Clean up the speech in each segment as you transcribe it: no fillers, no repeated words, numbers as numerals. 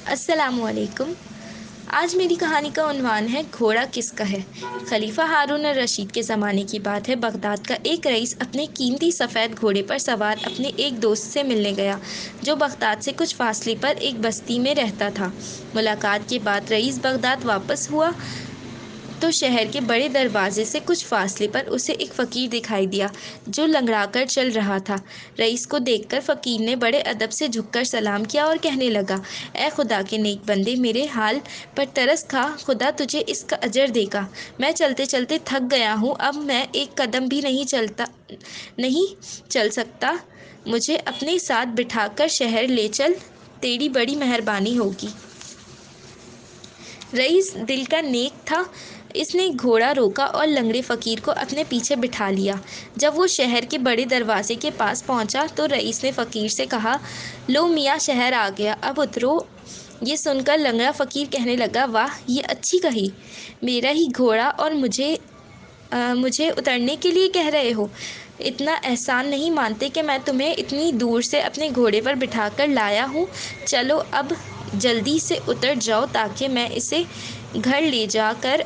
السلام علیکم۔ آج میری کہانی کا عنوان ہے گھوڑا کس کا ہے۔ خلیفہ ہارون الرشید کے زمانے کی بات ہے۔ بغداد کا ایک رئیس اپنے قیمتی سفید گھوڑے پر سوار اپنے ایک دوست سے ملنے گیا جو بغداد سے کچھ فاصلے پر ایک بستی میں رہتا تھا۔ ملاقات کے بعد رئیس بغداد واپس ہوا تو شہر کے بڑے دروازے سے کچھ فاصلے پر اسے ایک فقیر دکھائی دیا جو لنگڑا کر چل رہا تھا۔ رئیس کو دیکھ کر فقیر نے بڑے ادب سے جھک کر سلام کیا اور کہنے لگا، اے خدا کے نیک بندے، میرے حال پر ترس کھا، خدا تجھے اس کا اجر دے گا۔ میں چلتے چلتے تھک گیا ہوں، اب میں ایک قدم بھی نہیں چل سکتا، مجھے اپنے ساتھ بٹھا کر شہر لے چل، تیری بڑی مہربانی ہوگی۔ رئیس دل کا نیک تھا، اس نے گھوڑا روکا اور لنگڑے فقیر کو اپنے پیچھے بٹھا لیا۔ جب وہ شہر کے بڑے دروازے کے پاس پہنچا تو رئیس نے فقیر سے کہا، لو میاں، شہر آ گیا، اب اترو۔ یہ سن کر لنگڑا فقیر کہنے لگا، واہ، یہ اچھی کہی، میرا ہی گھوڑا اور مجھے اترنے کے لیے کہہ رہے ہو؟ اتنا احسان نہیں مانتے کہ میں تمہیں اتنی دور سے اپنے گھوڑے پر بٹھا کر لایا ہوں؟ چلو اب جلدی سے اتر جاؤ تاکہ میں اسے گھر لے جا کر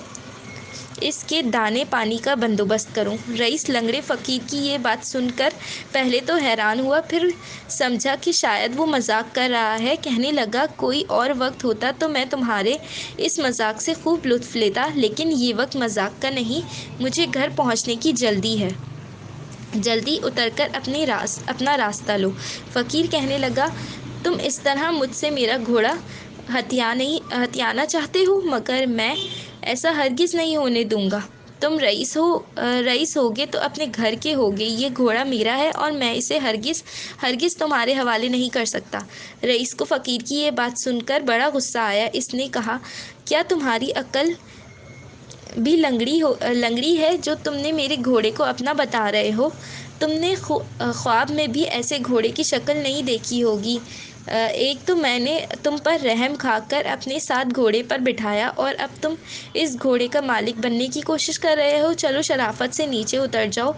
اس کے دانے پانی کا بندوبست کروں۔ رئیس لنگڑے فقیر کی یہ بات سن کر پہلے تو حیران ہوا، پھر سمجھا کہ شاید وہ مذاق کر رہا ہے۔ کہنے لگا، کوئی اور وقت ہوتا تو میں تمہارے اس مذاق سے خوب لطف لیتا، لیکن یہ وقت مذاق کا نہیں، مجھے گھر پہنچنے کی جلدی ہے، جلدی اتر کر اپنا راستہ لو۔ فقیر کہنے لگا، تم اس طرح مجھ سے میرا گھوڑا ہتھیانا چاہتے ہو، مگر میں ایسا ہرگز نہیں ہونے دوں گا۔ تم رئیس ہوگے تو اپنے گھر کے ہوگے، یہ گھوڑا میرا ہے اور میں اسے ہرگز تمہارے حوالے نہیں کر سکتا۔ رئیس کو فقیر کی یہ بات سن کر بڑا غصہ آیا۔ اس نے کہا، کیا تمہاری عقل بھی لنگڑی ہے جو تم نے میرے گھوڑے کو اپنا بتا رہے ہو؟ تم نے خواب میں بھی ایسے گھوڑے کی شکل نہیں دیکھی ہوگی۔ ایک تو میں نے تم پر رحم کھا کر اپنے ساتھ گھوڑے پر بٹھایا اور اب تم اس گھوڑے کا مالک بننے کی کوشش کر رہے ہو۔ چلو شرافت سے نیچے اتر جاؤ،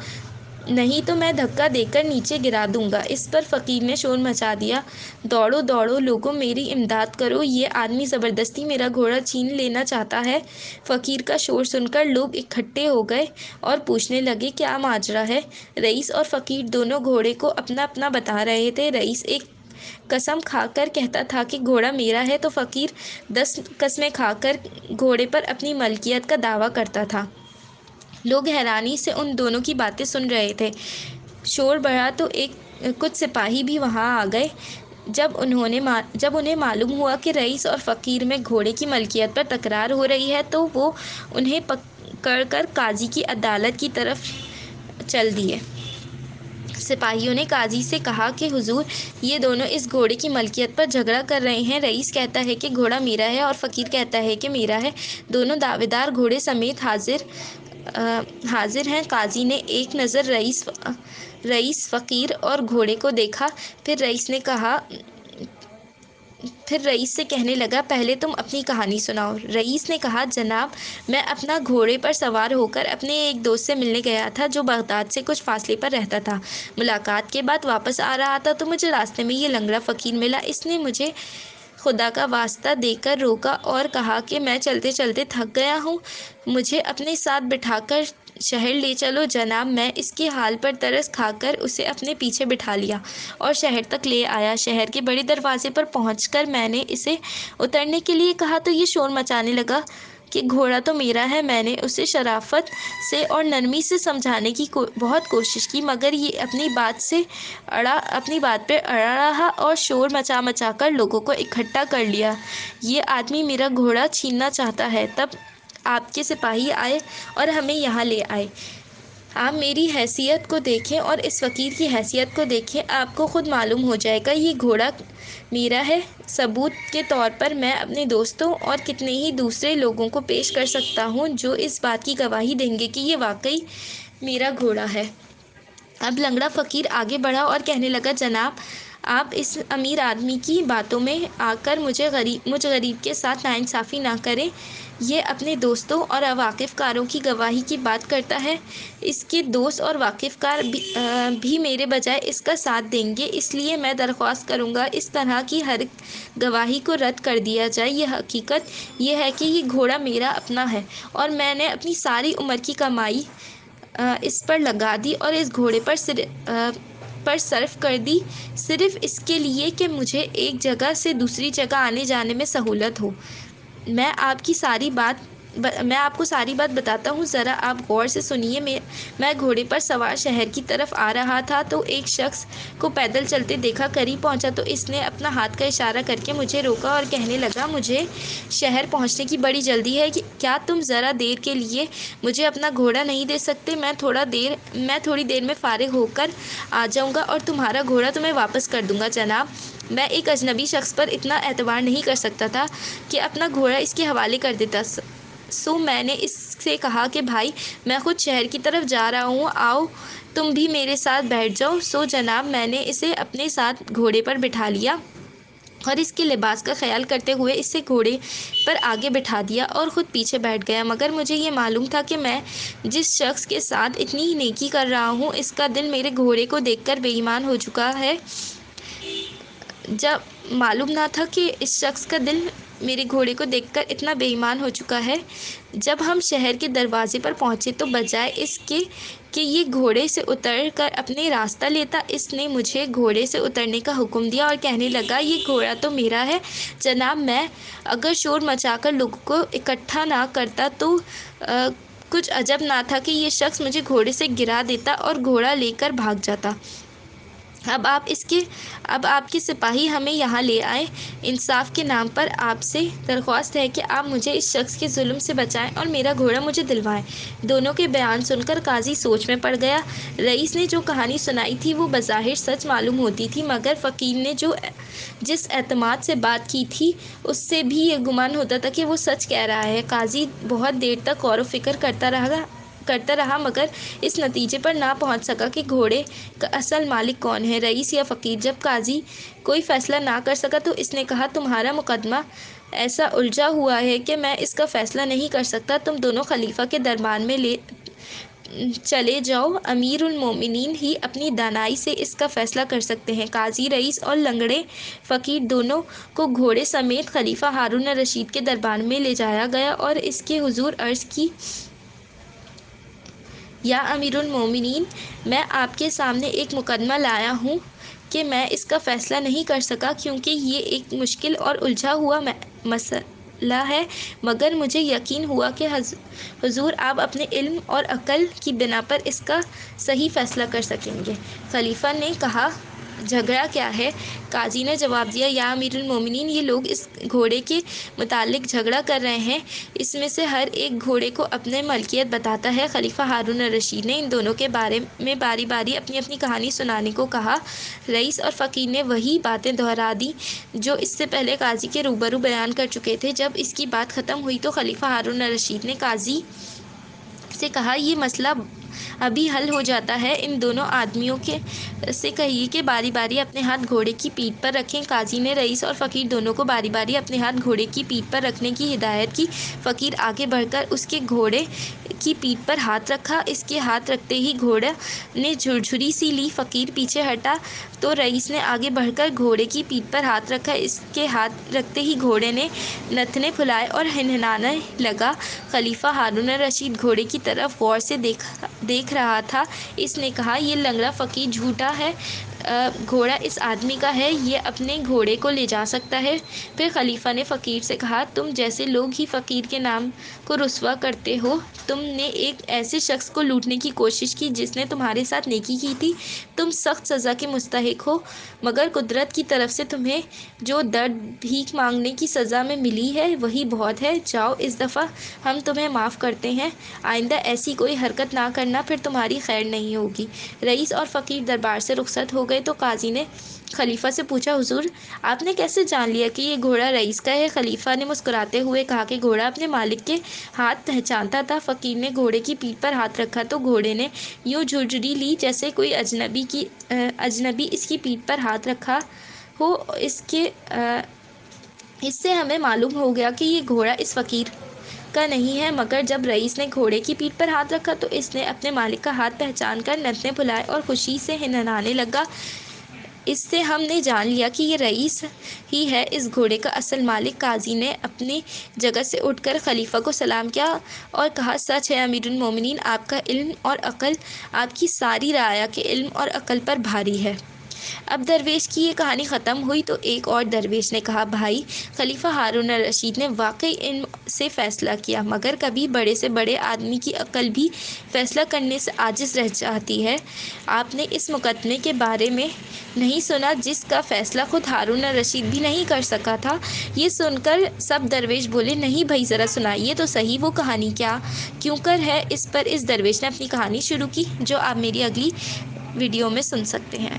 نہیں تو میں دھکا دے کر نیچے گرا دوں گا۔ اس پر فقیر نے شور مچا دیا، دوڑو دوڑو لوگو، میری امداد کرو، یہ آدمی زبردستی میرا گھوڑا چھین لینا چاہتا ہے۔ فقیر کا شور سن کر لوگ اکٹھے ہو گئے اور پوچھنے لگے، کیا ماجرا ہے؟ رئیس اور فقیر دونوں گھوڑے کو اپنا اپنا بتا رہے تھے۔ رئیس ایک قسم کھا کر کہتا تھا کہ گھوڑا میرا ہے تو فقیر 10 قسمیں کھا کر گھوڑے پر اپنی ملکیت کا دعویٰ کرتا تھا۔ لوگ حیرانی سے ان دونوں کی باتیں سن رہے تھے۔ شور بڑھا تو کچھ سپاہی بھی وہاں آ گئے۔ جب انہیں معلوم ہوا کہ رئیس اور فقیر میں گھوڑے کی ملکیت پر تکرار ہو رہی ہے تو وہ انہیں پکڑ کر قاضی کی عدالت کی طرف چل دیے۔ سپاہیوں نے قاضی سے کہا کہ حضور، یہ دونوں اس گھوڑے کی ملکیت پر جھگڑا کر رہے ہیں۔ رئیس کہتا ہے کہ گھوڑا میرا ہے اور فقیر کہتا ہے کہ میرا ہے۔ دونوں دعوے دار گھوڑے سمیت حاضر ہیں۔ قاضی نے ایک نظر رئیس، فقیر اور گھوڑے کو دیکھا، پھر رئیس سے کہنے لگا، پہلے تم اپنی کہانی سناؤ۔ رئیس نے کہا، جناب، میں اپنا گھوڑے پر سوار ہو کر اپنے ایک دوست سے ملنے گیا تھا جو بغداد سے کچھ فاصلے پر رہتا تھا۔ ملاقات کے بعد واپس آ رہا تھا تو مجھے راستے میں یہ لنگڑا فقیر ملا۔ اس نے مجھے خدا کا واسطہ دے کر روکا اور کہا کہ میں چلتے چلتے تھک گیا ہوں، مجھے اپنے ساتھ بٹھا کر شہر لے چلو۔ جناب، میں اس کے حال پر ترس کھا کر اسے اپنے پیچھے بٹھا لیا اور شہر تک لے آیا۔ شہر کے بڑے دروازے پر پہنچ کر میں نے اسے اترنے کے لیے کہا تو یہ شور مچانے لگا کہ گھوڑا تو میرا ہے۔ میں نے اسے شرافت سے اور نرمی سے سمجھانے کی بہت کوشش کی، مگر یہ اپنی بات پہ اڑا رہا اور شور مچا کر لوگوں کو اکٹھا کر لیا۔ یہ آدمی میرا گھوڑا چھیننا چاہتا ہے۔ تب آپ کے سپاہی آئے اور ہمیں یہاں لے آئے۔ آپ میری حیثیت کو دیکھیں اور اس فقیر کی حیثیت کو دیکھیں، آپ کو خود معلوم ہو جائے گا یہ گھوڑا میرا ہے۔ ثبوت کے طور پر میں اپنے دوستوں اور کتنے ہی دوسرے لوگوں کو پیش کر سکتا ہوں جو اس بات کی گواہی دیں گے کہ یہ واقعی میرا گھوڑا ہے۔ اب لنگڑا فقیر آگے بڑھا اور کہنے لگا، جناب، آپ اس امیر آدمی کی باتوں میں آ کر مجھ غریب کے ساتھ ناانصافی نہ کریں۔ یہ اپنے دوستوں اور واقف کاروں کی گواہی کی بات کرتا ہے۔ اس کے دوست اور واقف کار بھی میرے بجائے اس کا ساتھ دیں گے، اس لیے میں درخواست کروں گا اس طرح کی ہر گواہی کو رد کر دیا جائے۔ یہ حقیقت یہ ہے کہ یہ گھوڑا میرا اپنا ہے اور میں نے اپنی ساری عمر کی کمائی اس پر لگا دی اور اس گھوڑے پر صرف کر دی، صرف اس کے لیے کہ مجھے ایک جگہ سے دوسری جگہ آنے جانے میں سہولت ہو۔ میں آپ کو ساری بات بتاتا ہوں، ذرا آپ غور سے سنیے۔ میں گھوڑے پر سوار شہر کی طرف آ رہا تھا تو ایک شخص کو پیدل چلتے دیکھا، قریب پہنچا تو اس نے اپنا ہاتھ کا اشارہ کر کے مجھے روکا اور کہنے لگا، مجھے شہر پہنچنے کی بڑی جلدی ہے، کیا تم ذرا دیر کے لیے مجھے اپنا گھوڑا نہیں دے سکتے؟ میں تھوڑی دیر میں فارغ ہو کر آ جاؤں گا اور تمہارا گھوڑا تمہیں واپس کر دوں گا۔ جناب، میں ایک اجنبی شخص پر اتنا اعتبار نہیں کر سکتا تھا کہ اپنا گھوڑا اس کے حوالے کر دیتا، سو میں نے اس سے کہا کہ بھائی، میں خود شہر کی طرف جا رہا ہوں، آؤ تم بھی میرے ساتھ بیٹھ جاؤ۔ سو جناب، میں نے اسے اپنے ساتھ گھوڑے پر بٹھا لیا اور اس کے لباس کا خیال کرتے ہوئے اسے گھوڑے پر آگے بٹھا دیا اور خود پیچھے بیٹھ گیا، مگر مجھے یہ معلوم تھا کہ میں جس شخص کے ساتھ اتنی نیکی کر رہا ہوں اس کا دل میرے گھوڑے کو دیکھ کر بے ایمان ہو چکا ہے۔ جب معلوم نہ تھا کہ اس شخص کا دل میرے گھوڑے کو دیکھ کر اتنا بے ایمان ہو چکا ہے۔ جب ہم شہر کے دروازے پر پہنچے تو بجائے اس کے کہ یہ گھوڑے سے اتر کر اپنے راستہ لیتا، اس نے مجھے گھوڑے سے اترنے کا حکم دیا اور کہنے لگا، یہ گھوڑا تو میرا ہے جناب، میں اگر شور مچا کر لوگوں کو اکٹھا نہ کرتا تو کچھ عجب نہ تھا کہ یہ شخص مجھے گھوڑے سے گرا دیتا اور گھوڑا لے کر بھاگ جاتا۔ اب آپ کے سپاہی ہمیں یہاں لے آئے۔ انصاف کے نام پر آپ سے درخواست ہے کہ آپ مجھے اس شخص کے ظلم سے بچائیں اور میرا گھوڑا مجھے دلوائیں۔ دونوں کے بیان سن کر قاضی سوچ میں پڑ گیا۔ رئیس نے جو کہانی سنائی تھی وہ بظاہر سچ معلوم ہوتی تھی، مگر فقیر نے جس اعتماد سے بات کی تھی اس سے بھی یہ گمان ہوتا تھا کہ وہ سچ کہہ رہا ہے۔ قاضی بہت دیر تک غور و فکر کرتا رہا مگر اس نتیجے پر نہ پہنچ سکا کہ گھوڑے کا اصل مالک کون ہے، رئیس یا فقیر۔ جب قاضی کوئی فیصلہ نہ کر سکا تو اس نے کہا، تمہارا مقدمہ ایسا الجھا ہوا ہے کہ میں اس کا فیصلہ نہیں کر سکتا، تم دونوں خلیفہ کے دربار میں چلے جاؤ، امیر المومنین ہی اپنی دانائی سے اس کا فیصلہ کر سکتے ہیں۔ قاضی، رئیس اور لنگڑے فقیر دونوں کو گھوڑے سمیت خلیفہ ہارون الرشید کے دربار میں لے جایا گیا اور اس کے حضور عرض کی، یا امیر المومنین، میں آپ کے سامنے ایک مقدمہ لایا ہوں کہ میں اس کا فیصلہ نہیں کر سکا کیونکہ یہ ایک مشکل اور الجھا ہوا مسئلہ ہے، مگر مجھے یقین ہوا کہ حضور آپ اپنے علم اور عقل کی بنا پر اس کا صحیح فیصلہ کر سکیں گے۔ خلیفہ نے کہا، جھگڑا کیا ہے؟ قاضی نے جواب دیا، یا امیر المومنین، یہ لوگ اس گھوڑے کے متعلق جھگڑا کر رہے ہیں، اس میں سے ہر ایک گھوڑے کو اپنی ملکیت بتاتا ہے۔ خلیفہ ہارون الرشید نے ان دونوں کے بارے میں باری باری اپنی اپنی کہانی سنانے کو کہا۔ رئیس اور فقیر نے وہی باتیں دہرا دیں جو اس سے پہلے قاضی کے روبرو بیان کر چکے تھے۔ جب اس کی بات ختم ہوئی تو خلیفہ ہارون الرشید نے قاضی سے کہا، یہ مسئلہ ابھی حل ہو جاتا ہے، ان دونوں آدمیوں سے کہیے کہ باری باری اپنے ہاتھ گھوڑے کی پیٹھ پر رکھیں۔ قاضی نے رئیس اور فقیر دونوں کو باری باری اپنے ہاتھ گھوڑے کی پیٹھ پر رکھنے کی ہدایت کی۔ فقیر آگے بڑھ کر اس کے گھوڑے کی پیٹھ پر ہاتھ رکھا، اس کے ہاتھ رکھتے ہی گھوڑے نے جھرجھری سی لی۔ فقیر پیچھے ہٹا تو رئیس نے آگے بڑھ کر گھوڑے کی پیٹھ پر ہاتھ رکھا، اس کے ہاتھ رکھتے ہی گھوڑے نے نتنے پھلائے اور ہنہنانے لگا۔ خلیفہ ہارون الرشید گھوڑے کی طرف غور سے دیکھ رہا تھا۔ اس نے کہا، یہ لنگڑا فقیر جھوٹا ہے، گھوڑا اس آدمی کا ہے، یہ اپنے گھوڑے کو لے جا سکتا ہے۔ پھر خلیفہ نے فقیر سے کہا، تم جیسے لوگ ہی فقیر کے نام کو رسوا کرتے ہو، تم نے ایک ایسے شخص کو لوٹنے کی کوشش کی جس نے تمہارے ساتھ نیکی کی تھی، تم سخت سزا کے مستحق ہو، مگر قدرت کی طرف سے تمہیں جو درد بھیک مانگنے کی سزا میں ملی ہے وہی بہت ہے، جاؤ اس دفعہ ہم تمہیں معاف کرتے ہیں، آئندہ ایسی کوئی حرکت نہ کرنا، پھر تمہاری خیر نہیں ہوگی۔ رئیس اور فقیر دربار سے رخصت ہو گئے تو قاضی نے خلیفہ سے پوچھا، حضور آپ نے کیسے جان لیا کہ یہ گھوڑا رئیس کا ہے؟ خلیفہ نے مسکراتے ہوئے کہا کہ گھوڑا اپنے مالک کے ہاتھ پہچانتا تھا۔ فقیر نے گھوڑے کی پیٹھ پر ہاتھ رکھا تو گھوڑے نے یوں جھرجھری لی جیسے کوئی اجنبی اس کی پیٹھ پر ہاتھ رکھا ہو۔ اس سے ہمیں معلوم ہو گیا کہ یہ گھوڑا اس فقیر کا نہیں ہے، مگر جب رئیس نے گھوڑے کی پیٹھ پر ہاتھ رکھا تو اس نے اپنے مالک کا ہاتھ پہچان کر نتنے پھلائے اور خوشی سے ہنہنانے لگا۔ اس سے ہم نے جان لیا کہ یہ رئیس ہی ہے اس گھوڑے کا اصل مالک۔ قاضی نے اپنی جگہ سے اٹھ کر خلیفہ کو سلام کیا اور کہا، سچ ہے امیر المومنین، آپ کا علم اور عقل آپ کی ساری رعایا کے علم اور عقل پر بھاری ہے۔ اب درویش کی یہ کہانی ختم ہوئی تو ایک اور درویش نے کہا، بھائی، خلیفہ ہارون الرشید نے واقعی علم سے فیصلہ کیا، مگر کبھی بڑے سے بڑے آدمی کی عقل بھی فیصلہ کرنے سے عاجز رہ جاتی ہے۔ آپ نے اس مقدمے کے بارے میں نہیں سنا جس کا فیصلہ خود ہارون الرشید بھی نہیں کر سکا تھا؟ یہ سن کر سب درویش بولے، نہیں بھائی، ذرا سنائیے تو صحیح وہ کہانی کیوں کر ہے۔ اس پر اس درویش نے اپنی کہانی شروع کی، جو آپ میری اگلی ویڈیو میں سن سکتے ہیں۔